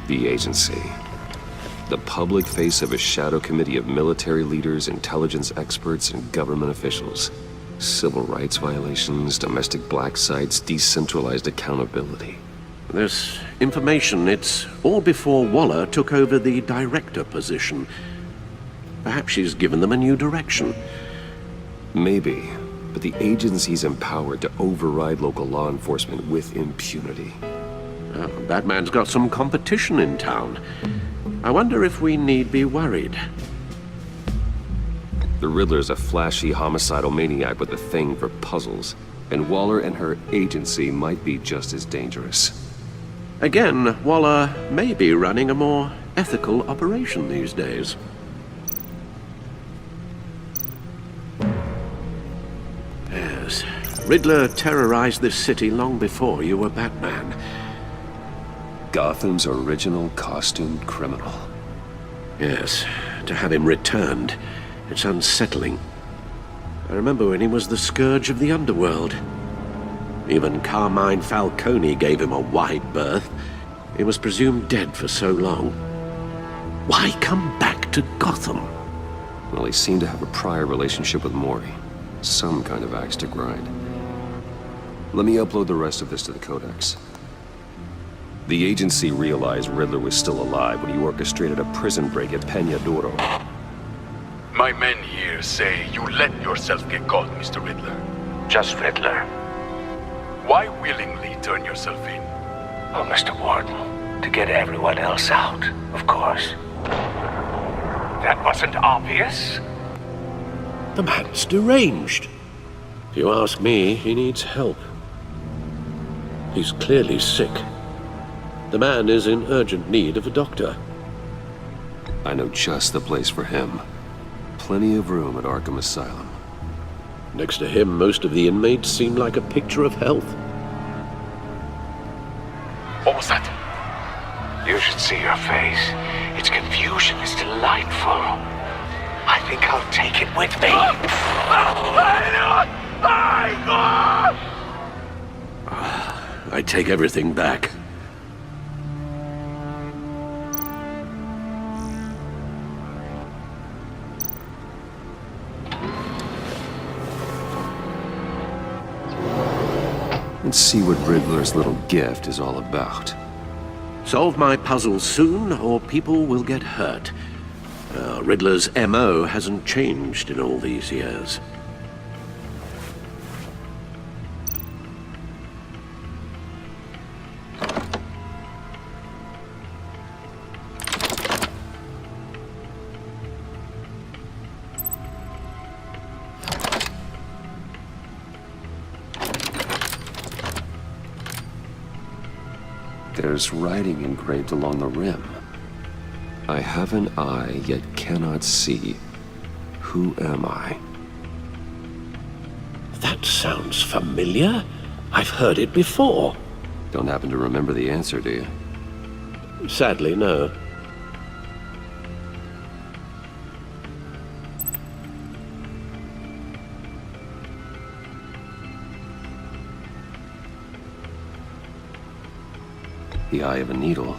The agency. The public face of a shadow committee of military leaders, intelligence experts, and government officials. Civil rights violations, domestic black sites, decentralized accountability. This information, it's all before Waller took over the director position. Perhaps she's given them a new direction. Maybe, but the agency's empowered to override local law enforcement with impunity. Batman's got some competition in town. I wonder if we need be worried. The Riddler's a flashy, homicidal maniac with a thing for puzzles, and Waller and her agency might be just as dangerous. Again, Waller may be running a more ethical operation these days. Yes, Riddler terrorized this city long before you were Batman. Gotham's original costumed criminal. Yes, to have him returned, it's unsettling. I remember when he was the scourge of the underworld. Even Carmine Falcone gave him a wide berth. He was presumed dead for so long. Why come back to Gotham? Well, he seemed to have a prior relationship with Mori. Some kind of axe to grind. Let me upload the rest of this to the Codex. The agency realized Riddler was still alive when he orchestrated a prison break at Peña Duro. My men here say you let yourself get caught, Mr. Riddler. Just Riddler. Why willingly turn yourself in? Oh, Mr. Warden, to get everyone else out, of course. That wasn't obvious? The man's deranged. If you ask me, he needs help. He's clearly sick. The man is in urgent need of a doctor. I know just the place for him. Plenty of room at Arkham Asylum. Next to him, most of the inmates seem like a picture of health. What was that? You should see your face. Its confusion is delightful. I think I'll take it with me. I take everything back. Let's see what Riddler's little gift is all about. Solve my puzzle soon, or people will get hurt. Riddler's MO hasn't changed in all these years. There's writing engraved along the rim. I have an eye, yet cannot see. Who am I? That sounds familiar. I've heard it before. Don't happen to remember the answer, do you? Sadly, no. The eye of a needle.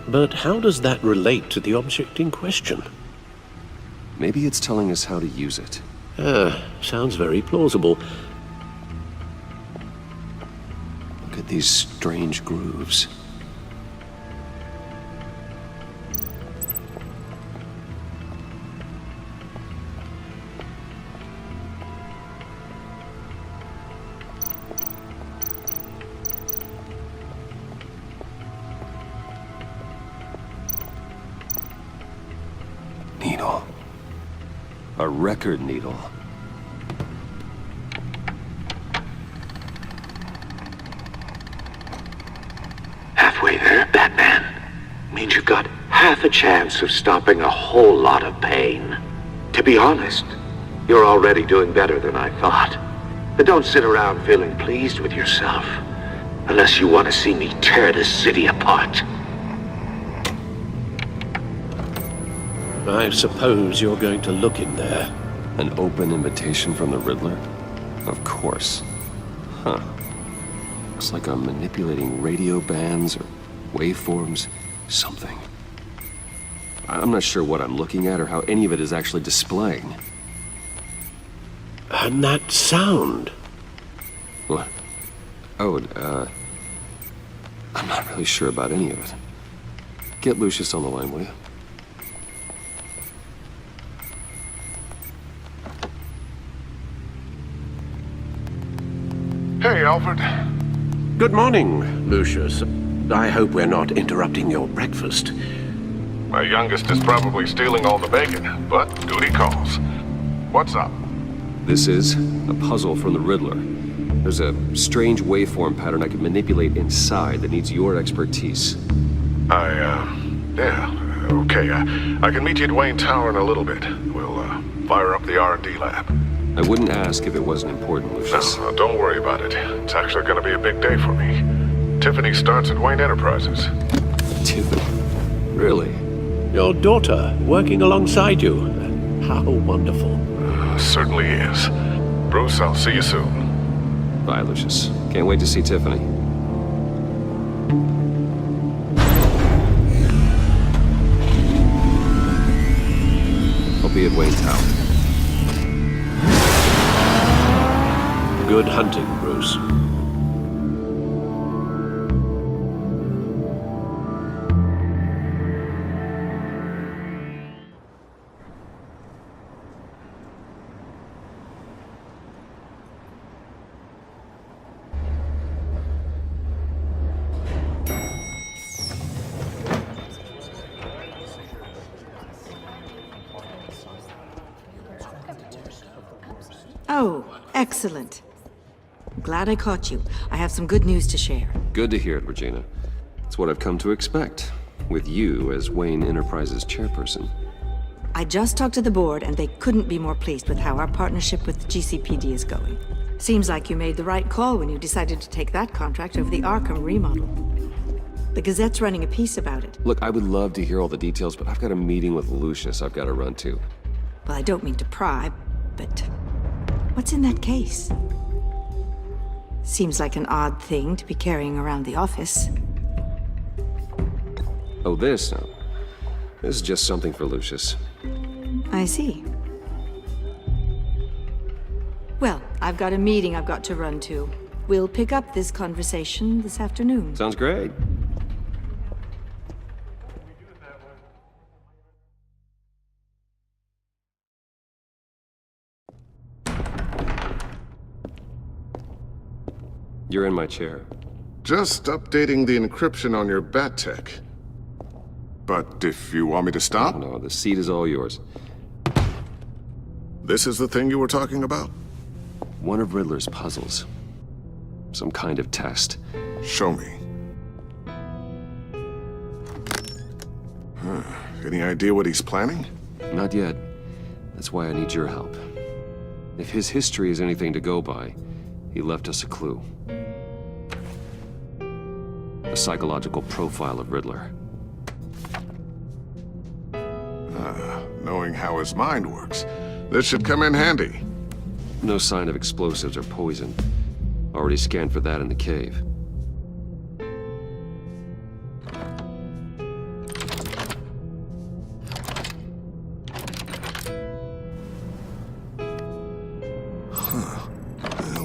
But how does that relate to the object in question? Maybe it's telling us how to use it. Sounds very plausible. Look at these strange grooves. Needle. A record needle. Halfway there, Batman. Means you've got half a chance of stopping a whole lot of pain. To be honest, you're already doing better than I thought. But don't sit around feeling pleased with yourself. Unless you want to see me tear this city apart. I suppose you're going to look in there. An open invitation from the Riddler? Of course. Huh. Looks like I'm manipulating radio bands or waveforms. something. I'm not sure what I'm looking at or how any of it is actually displaying. And that sound. What? Oh, I'm not really sure about any of it. Get Lucius on the line, will you? Hey, Alfred. Good morning, Lucius. I hope we're not interrupting your breakfast. My youngest is probably stealing all the bacon, but duty calls. What's up? This is a puzzle from the Riddler. There's a strange waveform pattern I can manipulate inside that needs your expertise. Yeah, okay. I can meet you at Wayne Tower in a little bit. We'll, fire up the R&D lab. I wouldn't ask if it wasn't important, Lucius. No, don't worry about it. It's actually gonna be a big day for me. Tiffany starts at Wayne Enterprises. Tiffany? Really? Your daughter working alongside you. How wonderful. Certainly is. Bruce, I'll see you soon. Bye, Lucius. Can't wait to see Tiffany. I'll be at Wayne Tower. Good hunting, Bruce. Oh, excellent. Glad I caught you. I have some good news to share. Good to hear it, Regina. It's what I've come to expect, with you as Wayne Enterprises chairperson. I just talked to the board, and they couldn't be more pleased with how our partnership with GCPD is going. Seems like you made the right call when you decided to take that contract over the Arkham remodel. The Gazette's running a piece about it. Look, I would love to hear all the details, but I've got a meeting with Lucius I've got to run to. Well, I don't mean to pry, but what's in that case? Seems like an odd thing to be carrying around the office. Oh, this? No. This is just something for Lucius. I see. Well, I've got a meeting I've got to run to. We'll pick up this conversation this afternoon. Sounds great. You're in my chair. Just updating the encryption on your bat tech. But if you want me to stop, No, the seat is all yours. this is the thing you were talking about? One of Riddler's puzzles. Some kind of test. Show me. Any idea what he's planning? Not yet. That's why I need your help. If his history is anything to go by, he left us a clue. A psychological profile of Riddler. Knowing how his mind works, this should come in handy. No sign of explosives or poison. Already scanned for that in the cave.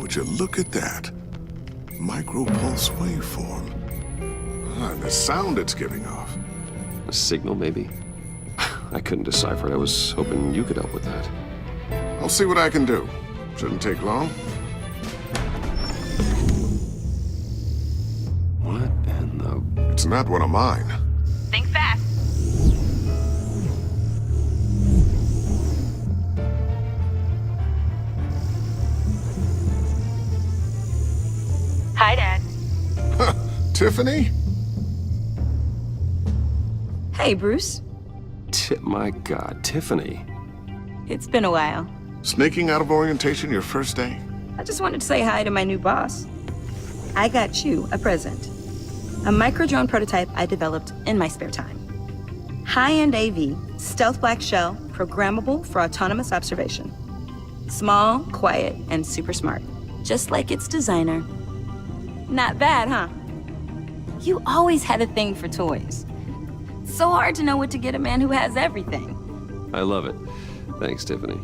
Would you look at that? Micropulse waveform. And the sound it's giving off. A signal, maybe? I couldn't decipher it. I was hoping you could help with that. I'll see what I can do. Shouldn't take long. What in the... It's not one of mine. Think fast. Hi, Dad. Tiffany? Hey, Bruce. My God, Tiffany. It's been a while. Sneaking out of orientation your first day? I just wanted to say hi to my new boss. I got you a present. A micro-drone prototype I developed in my spare time. High-end AV, stealth black shell, programmable for autonomous observation. Small, quiet, and super smart. Just like its designer. Not bad, huh? You always had a thing for toys. So hard to know what to get a man who has everything. I love it. Thanks, Tiffany.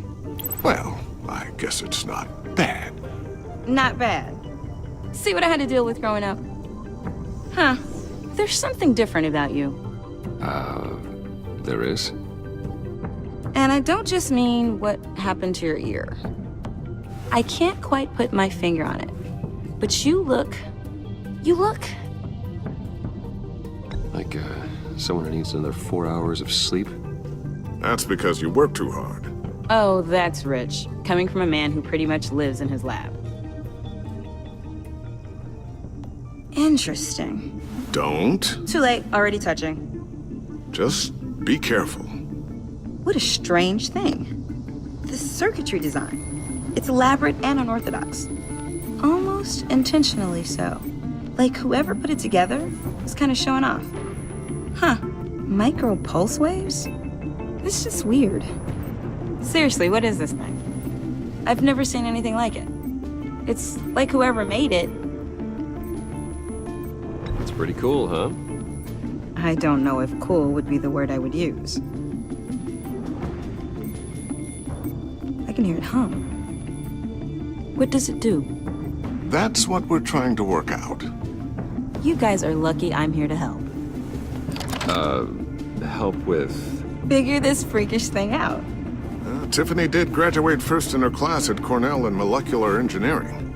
Well, I guess it's not bad. Not bad. See what I had to deal with growing up? Huh. There's something different about you. There is? And I don't just mean what happened to your ear. I can't quite put my finger on it. But you look... Like, someone who needs another 4 hours of sleep? That's because you work too hard. Oh, that's rich. Coming from a man who pretty much lives in his lab. Interesting. Don't. Too late, already touching. Just be careful. What a strange thing. The circuitry design. It's elaborate and unorthodox. Almost intentionally so. Like whoever put it together was kind of showing off. Huh. Micro pulse waves? It's just weird. Seriously, what is this thing? I've never seen anything like it. It's like whoever made it. It's pretty cool, huh? I don't know if cool would be the word I would use. I can hear it hum. What does it do? That's what we're trying to work out. You guys are lucky I'm here to help. Help with... Figure this freakish thing out. Tiffany did graduate first in her class at Cornell in molecular engineering.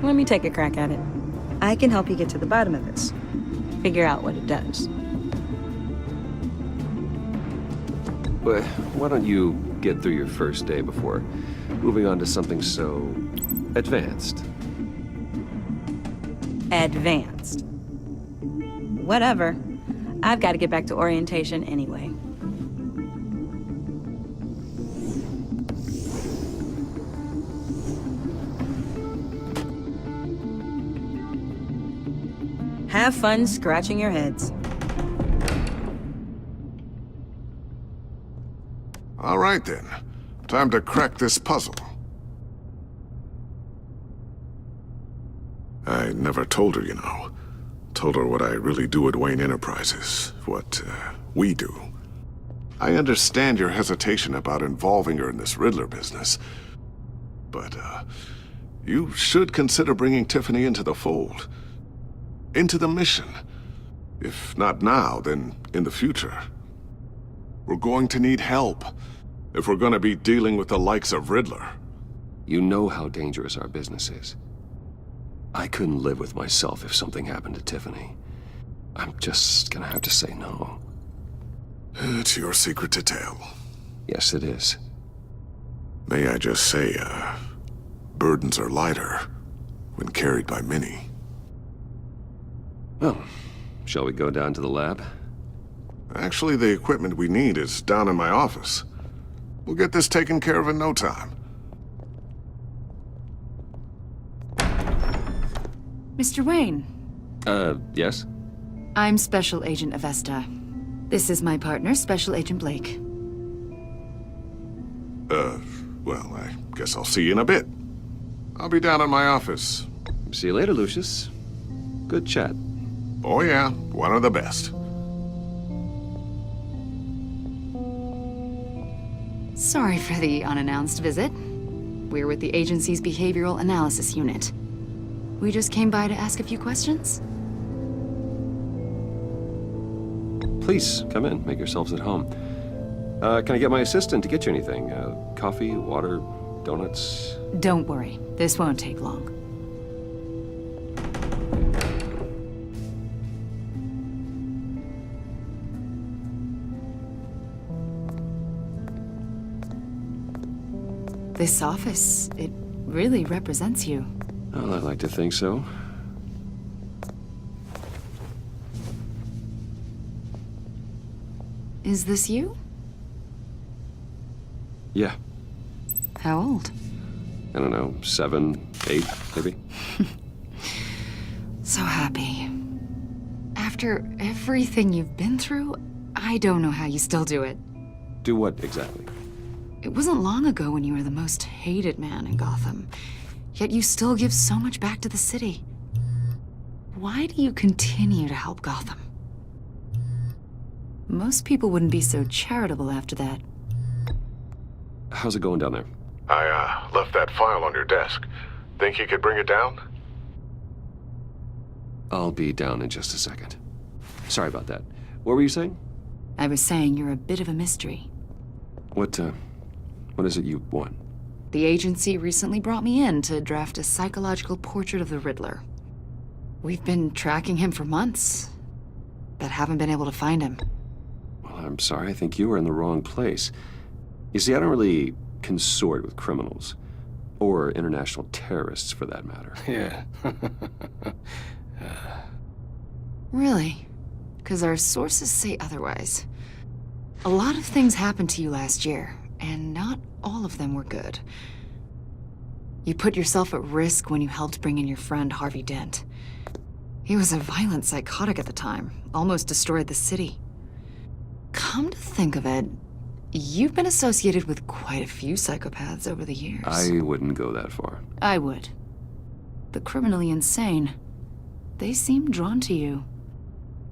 Let me take a crack at it. I can help you get to the bottom of this. Figure out what it does. But why don't you get through your first day before moving on to something so... advanced? Advanced. Whatever. I've got to get back to orientation anyway. Have fun scratching your heads. All right then. Time to crack this puzzle. I never told her, you know. Told her what I really do at Wayne Enterprises. What, we do. I understand your hesitation about involving her in this Riddler business. But, you should consider bringing Tiffany into the fold. Into the mission. If not now, then in the future. We're going to need help if we're going to be dealing with the likes of Riddler. You know how dangerous our business is. I couldn't live with myself if something happened to Tiffany. I'm just gonna have to say no. It's your secret to tell. Yes, it is. May I just say, burdens are lighter when carried by many. Well, shall we go down to the lab? Actually, the equipment we need is down in my office. We'll get this taken care of in no time. Mr. Wayne. Yes? I'm Special Agent Avesta. This is my partner, Special Agent Blake. Well, I guess I'll see you in a bit. I'll be down in my office. See you later, Lucius. Good chat. Oh yeah, one of the best. Sorry for the unannounced visit. We're with the agency's Behavioral Analysis Unit. We just came by to ask a few questions. Please, come in. Make yourselves at home. Can I get my assistant to get you anything? Coffee, water, donuts? Don't worry, this won't take long. This office, it really represents you. Well, I'd like to think so. Is this you? Yeah. How old? I don't know, 7, 8, maybe? So happy. After everything you've been through, I don't know how you still do it. Do what exactly? It wasn't long ago when you were the most hated man in Gotham. Yet you still give so much back to the city. Why do you continue to help Gotham? Most people wouldn't be so charitable after that. How's it going down there? I, left that file on your desk. Think you could bring it down? I'll be down in just a second. Sorry about that. What were you saying? I was saying you're a bit of a mystery. What is it you want? The agency recently brought me in to draft a psychological portrait of the Riddler. We've been tracking him for months, but haven't been able to find him. Well, I'm sorry. I think you were in the wrong place. You see, I don't really consort with criminals. Or international terrorists, for that matter. Yeah. Really? Because our sources say otherwise. A lot of things happened to you last year, and not all of them were good. You put yourself at risk when you helped bring in your friend Harvey Dent. He was a violent psychotic at the time, almost destroyed the city. Come to think of it, you've been associated with quite a few psychopaths over the years. I wouldn't go that far. I would. The criminally insane. They seem drawn to you.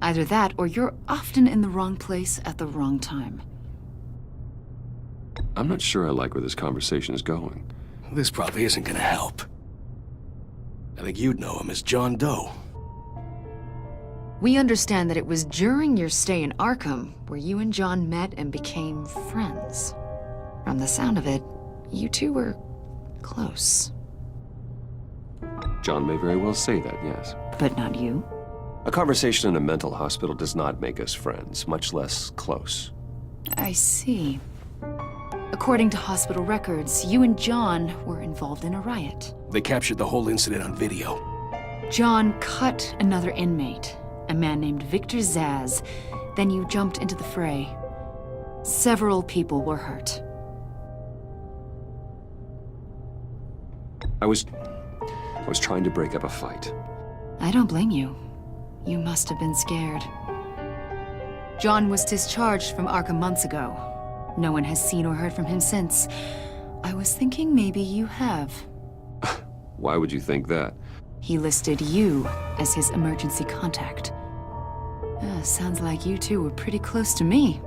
Either that, or you're often in the wrong place at the wrong time. I'm not sure I like where this conversation is going. This probably isn't gonna help. I think you'd know him as John Doe. We understand that it was during your stay in Arkham where you and John met and became friends. From the sound of it, you two were close. John may very well say that, yes. But not you. A conversation in a mental hospital does not make us friends, much less close. I see. According to hospital records, you and John were involved in a riot. They captured the whole incident on video. John cut another inmate, a man named Victor Zaz. Then you jumped into the fray. Several people were hurt. I was trying to break up a fight. I don't blame you. You must have been scared. John was discharged from Arkham months ago. No one has seen or heard from him since. I was thinking maybe you have. Why would you think that? He listed you as his emergency contact. Sounds like you two were pretty close to me.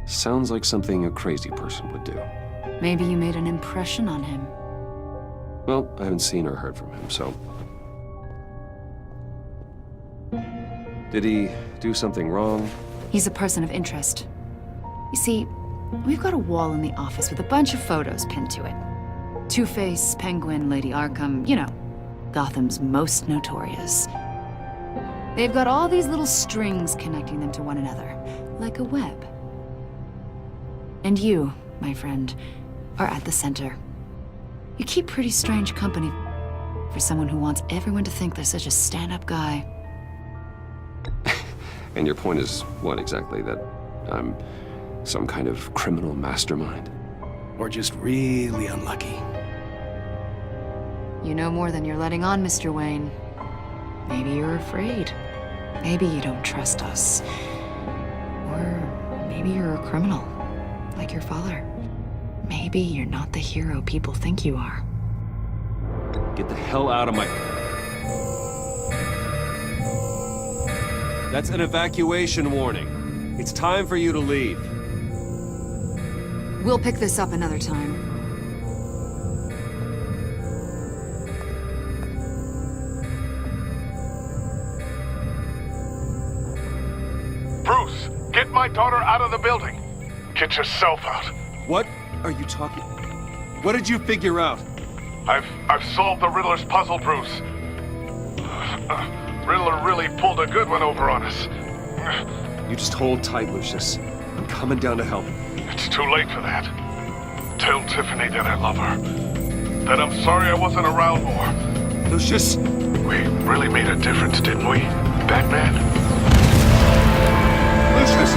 Sounds like something a crazy person would do. Maybe you made an impression on him. Well, I haven't seen or heard from him, so... Did he do something wrong? He's a person of interest. You see, we've got a wall in the office with a bunch of photos pinned to it. Two-Face, Penguin, Lady Arkham, you know, Gotham's most notorious. They've got all these little strings connecting them to one another, like a web. And you, my friend, are at the center. You keep pretty strange company for someone who wants everyone to think they're such a stand-up guy. And your point is what exactly? That I'm some kind of criminal mastermind? Or just really unlucky. You know more than you're letting on, Mr. Wayne. Maybe you're afraid. Maybe you don't trust us. Or maybe you're a criminal, like your father. Maybe you're not the hero people think you are. Get the hell out of my... That's an evacuation warning. It's time for you to leave. We'll pick this up another time. Bruce, get my daughter out of the building. Get yourself out. What are you talking... What did you figure out? I've solved the Riddler's puzzle, Bruce. Riddler really pulled a good one over on us. You just hold tight, Lucius. I'm coming down to help. It's too late for that. Tell Tiffany that I love her. That I'm sorry I wasn't around more. Lucius! We really made a difference, didn't we, Batman? Lucius!